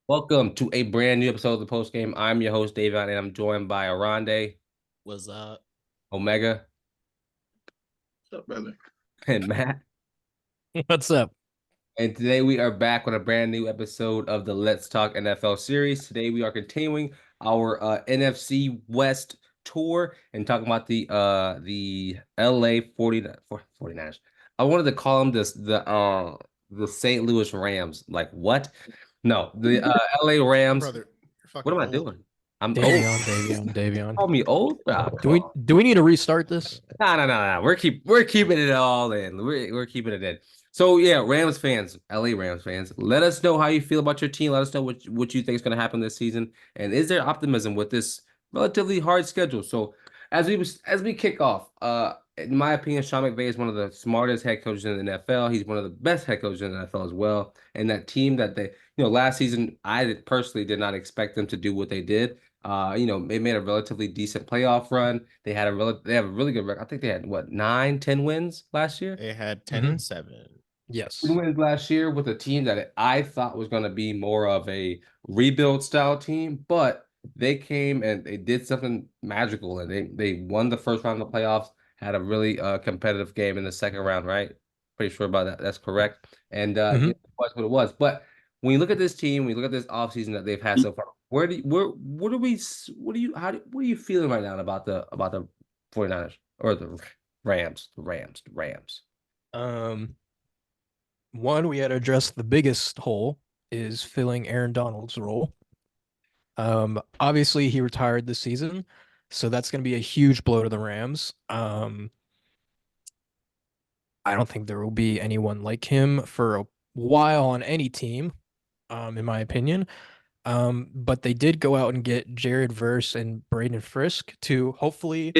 Welcome to a brand new episode of the Post Game. I'm your host, Davion, and I'm joined by Oronde, What's up? Omega, What's up, brother? and Matt. What's up? And today we are back with a brand new episode of the Let's Talk NFL series. Today we are continuing our NFC West tour and talking about the LA 49ers. I wanted to call them the St. Louis Rams. Like what? No, the LA Rams. Brother, you're What fucking am I old. doing? I'm old. Davion. Call me old? Ah, Do come we on. do we need to restart this? No. We're keeping it all in. We're keeping it in. So yeah, Rams fans, LA Rams fans, let us know how you feel about your team. Let us know what you think is going to happen this season, and is there optimism with this relatively hard schedule? So as we kick off, in my opinion, Sean McVay is one of the smartest head coaches in the NFL. He's one of the best head coaches in the NFL as well. And that team that last season, personally did not expect them to do what they did. They made a relatively decent playoff run. They have a really good record. I think they had what, 9, 10 wins last year? They had 10 and 7. Yes. 10 wins last year with a team that I thought was going to be more of a rebuild style team, but they came and they did something magical and they won the first round of the playoffs, had a really competitive game in the second round, right? Pretty sure about that. That's correct. And it was what it was. But when you look at this team, when you look at this offseason that they've had so far, what are you feeling right now about the 49ers or the Rams? One, we had to address the biggest hole is filling Aaron Donald's role. Obviously he retired this season, so that's going to be a huge blow to the Rams. I don't think there will be anyone like him for a while on any team, in my opinion. But they did go out and get Jared Verse and Braden Frisk to hopefully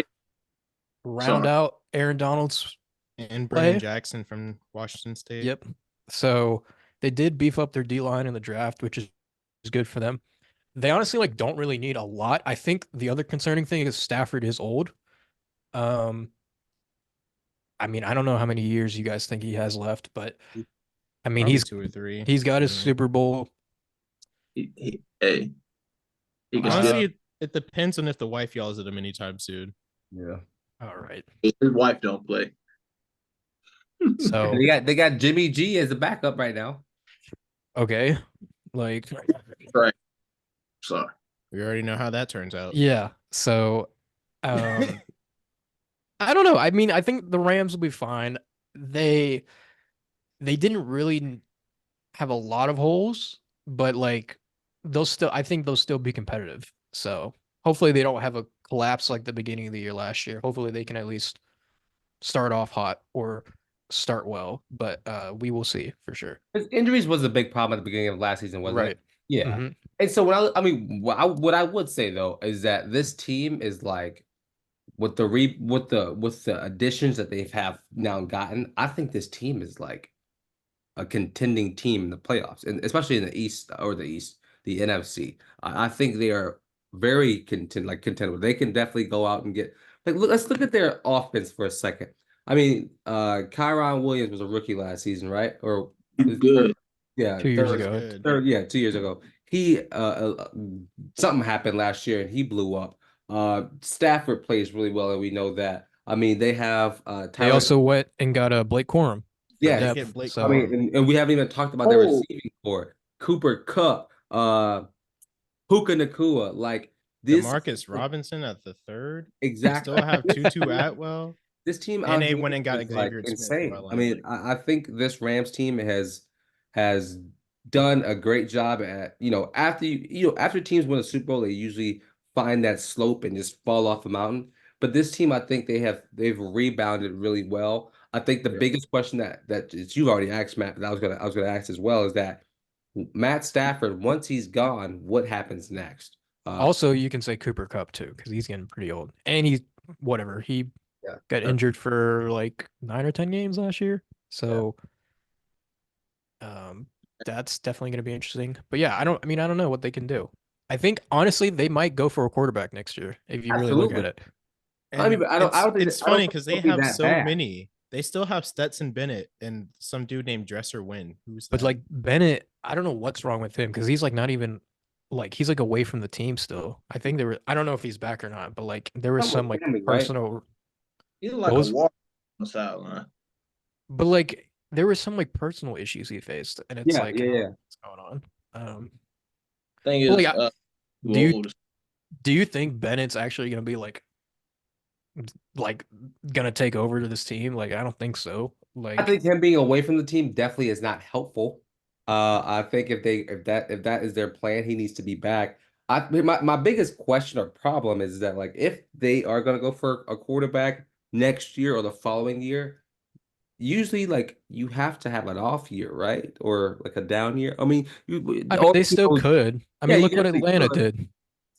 round out Aaron Donald's And play. Brendan Jackson from Washington State. Yep. So they did beef up their D-line in the draft, which is good for them. They honestly don't really need a lot. I think the other concerning thing is Stafford is old. I mean, I don't know how many years you guys think he has left, but I mean, Probably he's 2 or 3. he's got his Super Bowl. He can still, Honestly, it depends on if the wife yells at him anytime soon. Yeah. All right. his wife don't play. So They got Jimmy G as a backup right now. okay, Right. Sorry. We already know how that turns out. yeah. So I don't know. I mean, I think the Rams will be fine. They didn't really have a lot of holes, but I think they'll still be competitive. So hopefully they don't have a collapse like the beginning of the year last year. Hopefully they can at least start off hot or start well, but we will see for sure. His injuries was a big problem at the beginning of last season, wasn't Right. it? Yeah. Mhm. And so what I would say though is that this team is like with the additions that they've have now gotten, I think this team is like a contending team in the playoffs, and especially in the the NFC. I think they are very contendable. They can definitely go out and get let's look at their offense for a second. I mean, Kyron Williams was a rookie last season, right? Or Good. yeah, 2 years third, ago. Good. third, yeah, 2 years ago. He something happened last year and he blew up. Stafford plays really well, and we know that. I mean, they have They Tyler. also went and got a Blake Corum. Yeah, They depth, get Blake so- I mean, and we haven't even talked about their receiving core. Cooper Kupp, Puka Nakua, like this Demarcus Robinson at the 3rd. exactly. Still have Tutu Atwell. This team And out they here went and got is, Xavier Smith, insane. who I I mean, like. I think this Rams team has done a great job at after teams win a Super Bowl, they usually find that slope and just fall off the mountain. But this team, I think they've rebounded really well. I think the biggest question that you've already asked, Matt, that I was gonna ask as well, is that Matt Stafford, once he's gone, what happens next? Also, you can say Cooper Cup too, because he's getting pretty old, and he Yeah. got injured for like 9 or 10 games last year. So, that's definitely going to be interesting. But yeah, I don't know what they can do. I think honestly they might go for a quarterback next year if you really look at Absolutely. it. I mean, And I don't think it's I don't funny think because it'll they be have that so bad. many. They still have Stetson Bennett and some dude named Dresser Wynn. Who's But that? like Bennett, I don't know what's wrong with him because he's like not even like he's like away from the team still. I think there were I don't know if he's back or not, but like there was Not some with like family, right? personal He's What like a was- walk on the sideline. but like there was some like personal issues he faced, and it's Yeah, like yeah. what's going on? Thing Well, is, yeah. too Do you old. do you think Bennett's actually gonna be like gonna take over to this team? Like I don't think so. I Like think him being away from the team definitely is not helpful. I think if that is their plan, he needs to be back. My biggest question or problem is that like if they are gonna go for a quarterback next year or the following year, usually like you have to have an off year, right? Or like a down year. I mean, I mean all they still people- could. I yeah, mean you look what definitely Atlanta could. did.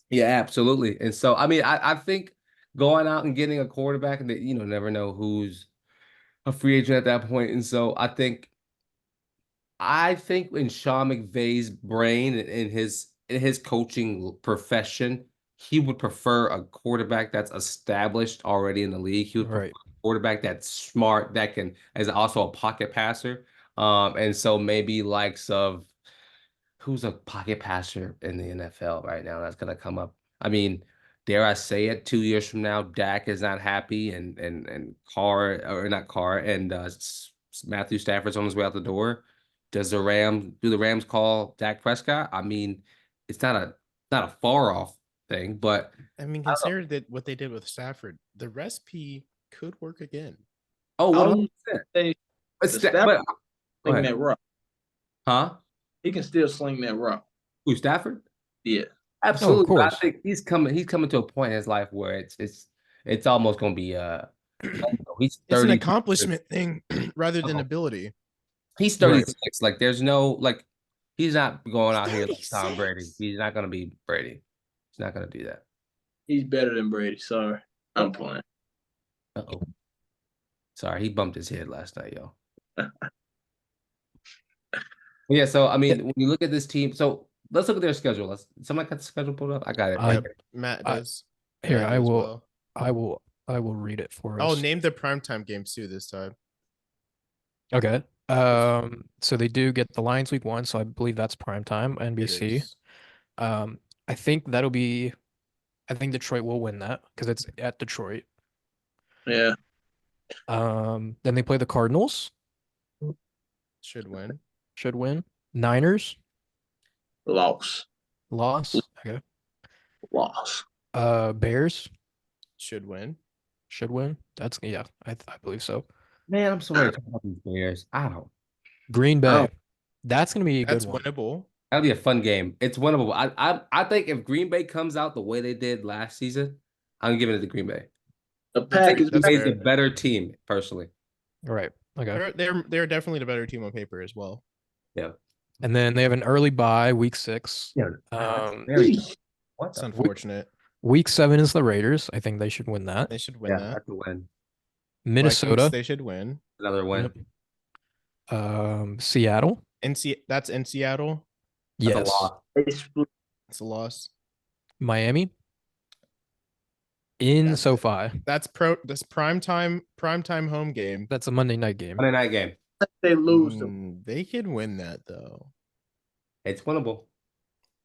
Yeah, absolutely. And so I mean, I think going out and getting a quarterback and never know who's a free agent at that point. And so I think in Sean McVay's brain and in his coaching profession, he would prefer a quarterback that's established already in the league. He would prefer Right. a quarterback that's smart, that can is also a pocket passer. And so maybe likes of who's a pocket passer in the NFL right now that's gonna come up. I mean, dare I say it, 2 years from now, Dak is not happy and Carr or not Carr and Matthew Stafford's on his way out the door. Do the Rams call Dak Prescott? I mean, it's not a far off thing, but I mean, I don't know. consider that what they did with Stafford. The recipe could work again. Oh, I 100%. say But, the Sta- Stafford but go sling ahead. that rock. Huh? He can still sling that rock. Who, Stafford? Yeah. Absolutely, but I course. think he's coming to a point in his life where it's almost gonna be he's It's an 30 accomplishment thing rather than Oh. ability. he's Right. 36. Like there's no like he's not going out here like Tom Brady. 36. He's not gonna be Brady. He's not gonna do that. He's better than Brady. Sorry. I'm playing. Uh-oh. Sorry, he bumped his head last night, yo. Yeah, so I mean, when you look at this team, so let's look at their schedule. Somebody got the schedule pulled up. I got it. I- Yep, Matt I- does. Here, And I as will well. I will read it for Oh, us. name the primetime games too this time. Okay. So they do get the Lions week 1, so I believe that's prime time, It NBC. is. I think Detroit will win that because it's at Detroit. Yeah. Then they play the Cardinals, Should win. should win. Niners, Loss. loss. Okay. Loss. Bears Should win. should win. That's yeah, I believe so. Man, I'm sorry to talk about these Bears. I don't. Green Bay. Oh. That's gonna be a That's good one. winnable. That'll be a fun game. It's winnable. I think if Green Bay comes out the way they did last season, I'm giving it to Green Bay. The I pack think is Green That's Bay's fair. a better team, personally. Right. Okay. They're definitely the better team on paper as well. Yeah. And then they have an early bye, week 6. Yeah. Um, What It's the? unfortunate. Week 7 is the Raiders. I think they should win that. They should win Yeah, that. that's a win. Minnesota. Vikings, they should win. Another win. Yep. Seattle. That's in Seattle. That's a Yes. loss. It's a loss. Miami. In That's- SoFi. That's prime time home game. That's a Monday night game. Monday night game. They lose them. They can win that though. It's winnable.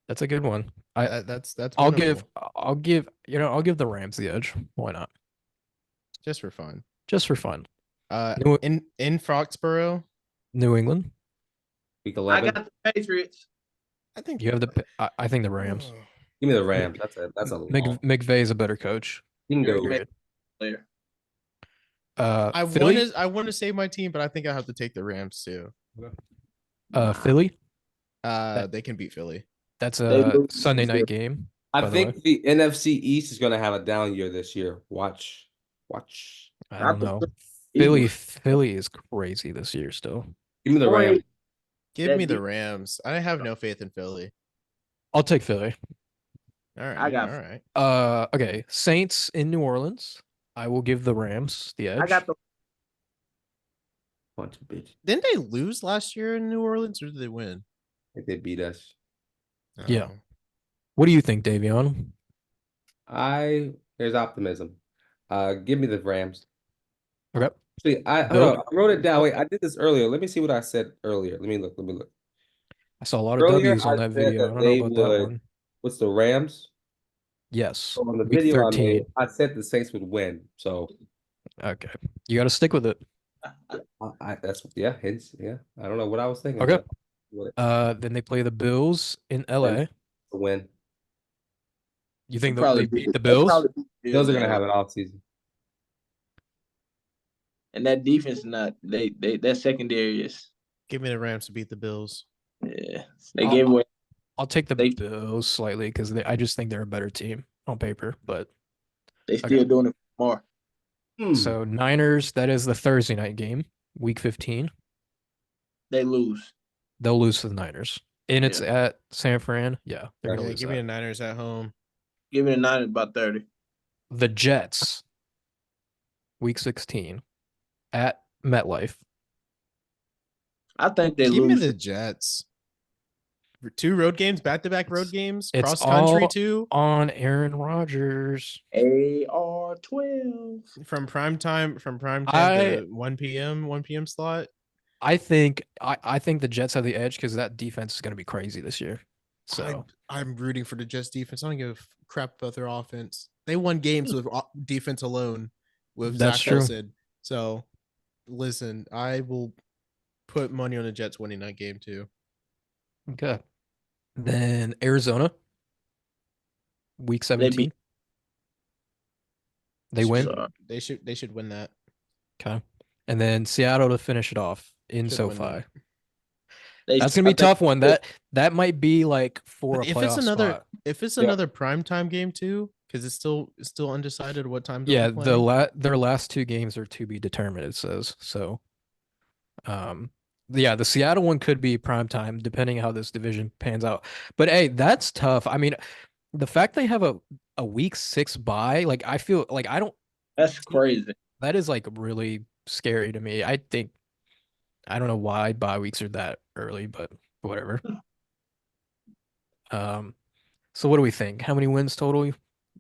That's a good one. That's I'll winnable. I'll give the Rams the edge. Why not? Just for fun. Just for fun. New, In Foxborough, New England. Week I 11. got the Patriots. I think You have I think the Rams. Give me the Rams. That's a long. McVay is a better coach. You can go. You're- Period. Player. Philly. I want to save my team, but I think I have to take the Rams too. Philly. They can beat Philly. That's They a lose Sunday to night game. I by the think way. the NFC East is going to have a down year this year. Watch. I don't know. Eagles. Philly is crazy this year still. Give me the Boy, Rams. Give That me the deep- Rams. I have no faith in Philly. I'll take Philly. All right. I got- all right. Okay. Saints in New Orleans. I will give the Rams the edge. I got the Bunch of bitches. Didn't they lose last year in New Orleans or did they win? I think they beat us. Yeah. Oh. What do you think, Davion? There's optimism. Give me the Rams. Okay. Actually, hold on, I wrote it down. Wait, I did this earlier. Let me see what I said earlier. Let me look. Let me look. I saw a lot of Earlier, W's I on that said video. I that don't know they about that would. one. What's the Rams? Yes, So on the week video I 13. made, I said the Saints would win. So Okay, you got to stick with it. that's yeah. Hence, yeah. I don't know what I was thinking, Okay. but what Then they play the Bills in LA. to win. You think Probably they beat the they'll Bills? probably beat the Bills Bills, are gonna man. have an off season. And that defense not they that secondary is Give me the Rams to beat the Bills. yeah. They I'll, gave away I'll take the they Bills slightly because I just think they're a better team on paper. But they okay. still doing it more. So Niners, that is the Thursday night game, week 15. They lose. They'll lose to the Niners. And it's Yeah. at San Fran. Yeah, they're gonna Yeah, lose give me that. the Niners at home. Give me the Niners about 30. The Jets, week 16, at MetLife. I think they Give me lose. the Jets. 2 road games, back-to-back road games, It's cross country all too. on Aaron Rodgers. AR-12. From prime time I to 1 p.m. slot. I think the Jets have the edge because that defense is going to be crazy this year. So I'm rooting for the Jets defense. I don't give a crap about their offense. They won games with defense alone with That's Zach true. Wilson. So listen, I will put money on the Jets winning that game too. okay. Then Arizona, week 17. They win. Sorry. They should win that. Okay. And then Seattle to finish it off in Should win SoFi. that. That's gonna be a tough one. That might be like for But a playoff spot. if it's Yeah. another primetime game too, because it's still undecided what time they'll Yeah, be playing. their last 2 games are to be determined, it says. So yeah, the Seattle one could be prime time depending how this division pans out. But hey, that's tough. I mean, the fact they have a week 6 bye, like I feel like That's crazy. that is like really scary to me. I don't know why bye weeks are that early, but whatever. So what do we think? How many wins total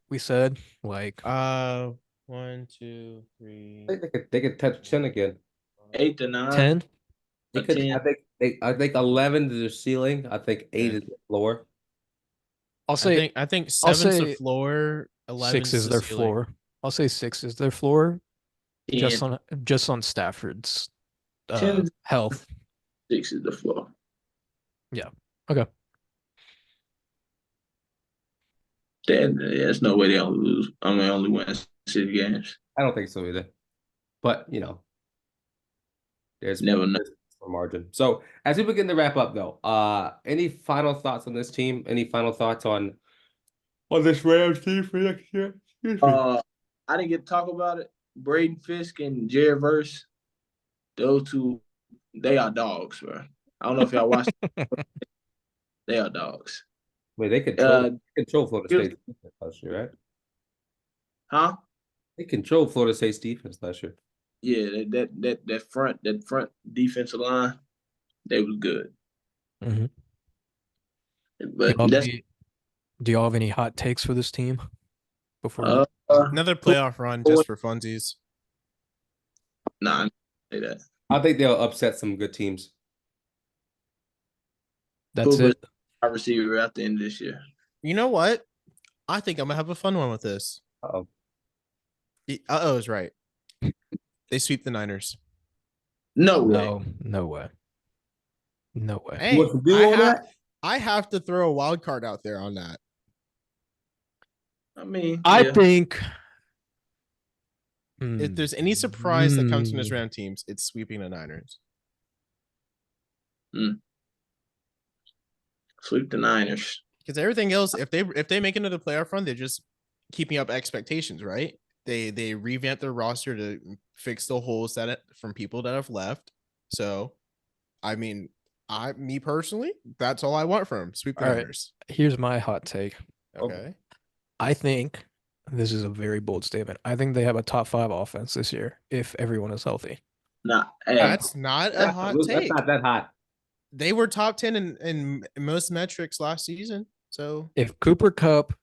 we said? Like 1, 2, 3. I think they could touch 10 again. 8 to 9. 10? They A could. 10. I think 11 is their ceiling. I think 8 Okay. is the floor. I'll say I think 7's the say floor, 11 6 is the their ceiling. floor. I'll say 6 is their floor 10. just on Stafford's 10 health. 6 is the floor. Okay. There's no way they only lose. I mean, only win 6 games. I don't think so either. But there's Never know. for margin. So as we begin to wrap up, though, any final thoughts on this team? Any final thoughts on this Rams team for next year? Excuse me. I didn't get to talk about it. Braden Fisk and Jared Verse, those two, they are dogs, bro. I don't know if y'all watched. They are dogs. Wait, they control Florida State defense last year, right? Huh? They controlled Florida State's defense last year. Yeah, that front defensive line, they was good. Mm-hmm. But that's Do y'all have any hot takes for this team before we Another playoff run just for funsies. nah, I didn't say that. I think they'll upset some good teams. that's Cooper's it? our receiver at the end of this year. You know what? I think I'm gonna have a fun one with this. Uh-oh. Uh-oh is right. They sweep the Niners. No way. No way. No way. Hey, What's the deal on that? I have to throw a wild card out there on that. I mean, I yeah. think If there's any surprise that comes from this round teams, it's sweeping the Niners. Sweep the Niners. Because everything else, if they make it into the playoff run, they're just keeping up expectations, right? They revamp their roster to fix the holes from people that have left. So, I mean, me personally, that's all I want from them. Sweep the All right. Niners. Here's my hot take. Okay. I think this is a very bold statement. I think they have a top 5 offense this year if everyone is healthy. Nah, hey, That's not a hot That's take. not that hot. They were top 10 in most metrics last season. So If Cooper Kupp,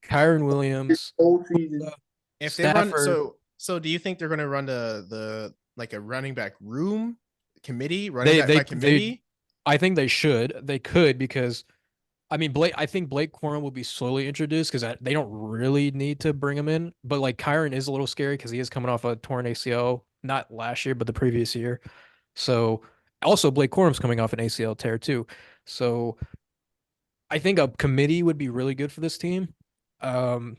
Kyron Williams, whole season. if they run, Stafford, so do you think they're going to run the like a running back room committee, running back by committee? I think they should. They could because I mean I think Blake Corum will be slowly introduced because they don't really need to bring him in. But like Kyron is a little scary because he is coming off a torn ACL, not last year, but the previous year. So also Blake Corum's coming off an ACL tear too. So I think a committee would be really good for this team. But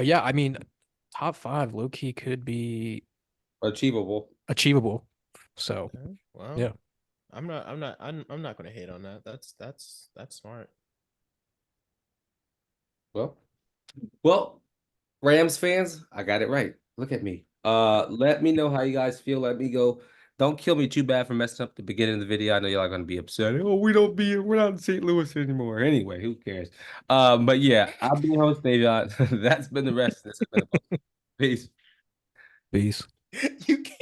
yeah, I mean, top 5 low key could be Achievable. achievable. So Okay, well, yeah. I'm not gonna hate on that. That's smart. Well, Rams fans, I got it right. Look at me. Let me know how you guys feel. Let me go. Don't kill me too bad for messing up the beginning of the video. I know y'all are gonna be upset. Oh, we're not in St. Louis anymore. Anyway, who cares? But yeah, I've been your host, Davion. That's been the rest. That's been Peace. Peace. You can't